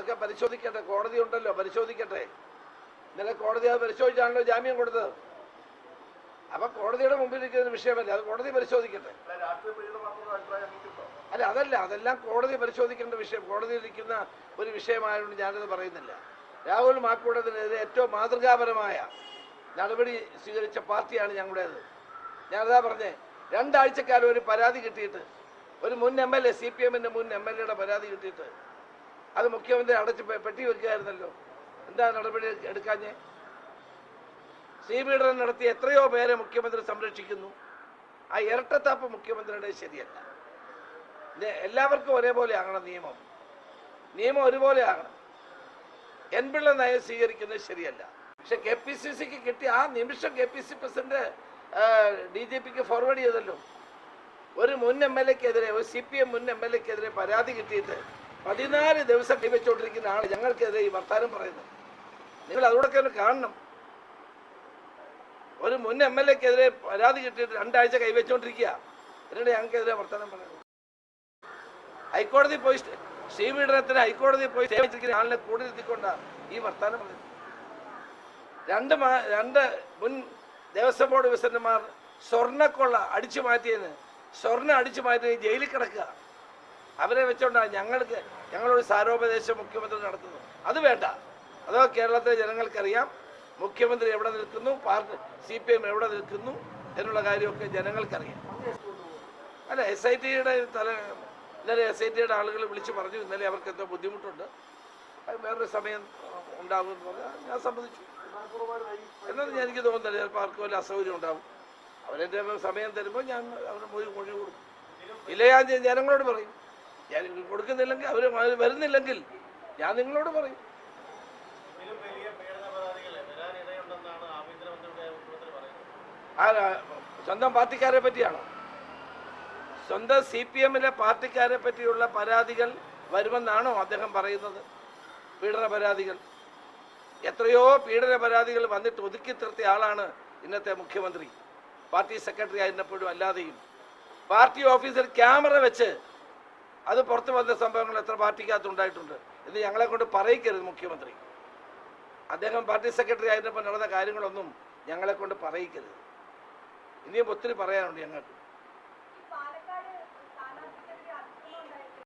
അതൊക്കെ പരിശോധിക്കട്ടെ, കോടതി ഉണ്ടല്ലോ, പരിശോധിക്കട്ടെ. ഇന്നലെ കോടതി അത് പരിശോധിച്ചാണല്ലോ ജാമ്യം കൊടുത്തത്. അപ്പൊ കോടതിയുടെ മുമ്പിൽ ഇരിക്കുന്ന വിഷയമല്ല, അത് കോടതി പരിശോധിക്കട്ടെ. അല്ല, അതല്ല, അതെല്ലാം കോടതി പരിശോധിക്കേണ്ട വിഷയം, കോടതിയിലിരിക്കുന്ന ഒരു വിഷയമായതുകൊണ്ട് ഞാനത് പറയുന്നില്ല. രാഹുൽ മാക്കൂട്ടത്തിനെതിരെ ഏറ്റവും മാതൃകാപരമായ നടപടി സ്വീകരിച്ച പാർട്ടിയാണ് ഞങ്ങളുടേത്. ഞാനതാ പറഞ്ഞേ, 2 ആഴ്ചക്കാലം ഒരു പരാതി കിട്ടിയിട്ട്, ഒരു മുൻ MLA, CPM-ന്റെ മുൻ MLA-യുടെ പരാതി കിട്ടിയിട്ട് അത് മുഖ്യമന്ത്രി അടച്ച് പെട്ടി വെക്കുകയായിരുന്നല്ലോ. എന്താ നടപടി എടുക്കാഞ്ഞേ? ശ്രീപീഡനം നടത്തി എത്രയോ പേരെ മുഖ്യമന്ത്രി സംരക്ഷിക്കുന്നു. ആ ഇരട്ടത്താപ്പ് മുഖ്യമന്ത്രിയുടെ ശരിയല്ല. എല്ലാവർക്കും ഒരേപോലെ ആകണം നിയമം ഒരുപോലെ ആകണം. എൻ പിള്ള നയം സ്വീകരിക്കുന്നത് ശരിയല്ല. പക്ഷെ KPCCക്ക് കിട്ടിയ ആ നിമിഷം KPCC പ്രസിഡന്റ് DGPക്ക് ഫോർവേഡ് ചെയ്തല്ലോ. ഒരു മുൻ MLA-ക്കെതിരെ, ഒരു CPM മുൻ MLA-ക്കെതിരെ പരാതി കിട്ടിയിട്ട് 14 ദിവസം കൈവച്ചുകൊണ്ടിരിക്കുന്ന ആൾ ഞങ്ങൾക്കെതിരെ ഈ വർത്താനം പറയുന്നത്. നിങ്ങൾ അതോടൊക്കെ ഒന്ന് കാണണം. ഒരു മുൻ MLA-ക്കെതിരെ പരാതി കിട്ടിയിട്ട് 2 ആഴ്ച കൈവച്ചുകൊണ്ടിരിക്കുക, എന്നിട്ട് ഞങ്ങൾക്കെതിരെ വർത്താനം പറയുന്നത്. ഹൈക്കോടതി പോയി ശ്രീപീഡനത്തിന് ഹൈക്കോടതി പോയി സേവിച്ചിരിക്കുന്ന ആളിനെ കൂടി നിർത്തിക്കൊണ്ടാണ് ഈ വർത്താനം പറയുന്നത്. 2 മുൻ ദേവസ്വം ബോർഡ് പ്രസിഡന്റുമാർ സ്വർണ്ണക്കൊള്ള അടിച്ചു മാറ്റിയതിന് ജയിലിൽ കിടക്കുക. അവരെ വെച്ചോണ്ടാണ് ഞങ്ങളൊരു സാരോപദേശം മുഖ്യമന്ത്രി നടത്തുന്നത്. അത് വേണ്ട. അതോ കേരളത്തിലെ ജനങ്ങൾക്കറിയാം മുഖ്യമന്ത്രി എവിടെ നിൽക്കുന്നു, CPM എവിടെ നിൽക്കുന്നു എന്നുള്ള കാര്യമൊക്കെ ജനങ്ങൾക്കറിയാം. അല്ല, SITയുടെ ഇന്നലെ SITയുടെ ആളുകൾ വിളിച്ചു പറഞ്ഞു, ഇന്നലെ അവർക്ക് എന്തോ ബുദ്ധിമുട്ടുണ്ട്, വേറൊരു സമയം ഉണ്ടാകുമെന്ന് പറഞ്ഞാൽ ഞാൻ സമ്മതിച്ചു. എന്നൊന്നും എനിക്ക് തോന്നുന്നില്ല. ചിലപ്പോൾ ആർക്കും വല്ല അസൗകര്യം ഉണ്ടാവും. അവരെൻ്റെ സമയം തരുമ്പോൾ ഞാൻ അവരുടെ മൊഴി കൊടുക്കും. ഇല്ല, ഞാൻ ജനങ്ങളോട് പറയും. ഞാൻ കൊടുക്കുന്നില്ലെങ്കിൽ, അവർ വരുന്നില്ലെങ്കിൽ ഞാൻ നിങ്ങളോട് പറയും. സ്വന്തം പാർട്ടിക്കാരെ പറ്റിയാണോ? സ്വന്തം CPM-ലെ പാർട്ടിക്കാരെ പറ്റിയുള്ള പരാതികൾ വരുമെന്നാണോ അദ്ദേഹം പറയുന്നത്? പീഡന പരാതികൾ, എത്രയോ പീഡന പരാതികൾ വന്നിട്ട് ഒതുക്കി തീർത്തിയ ആളാണ് ഇന്നത്തെ മുഖ്യമന്ത്രി. പാർട്ടി സെക്രട്ടറി ആയിരുന്നപ്പോഴും അല്ലാതെയും പാർട്ടി ഓഫീസിൽ ക്യാമറ വെച്ച് അത് പുറത്തു വന്ന സംഭവങ്ങൾ എത്ര പാർട്ടിക്കകത്ത് ഉണ്ടായിട്ടുണ്ട് എന്ന് ഞങ്ങളെ കൊണ്ട് പറയിക്കരുത് മുഖ്യമന്ത്രി. അദ്ദേഹം പാർട്ടി സെക്രട്ടറി ആയിരുന്നപ്പോൾ നടന്ന കാര്യങ്ങളൊന്നും ഞങ്ങളെ കൊണ്ട് പറയിക്കരുത്. ഇനിയും ഒത്തിരി പറയാനുണ്ട് ഞങ്ങൾക്ക്.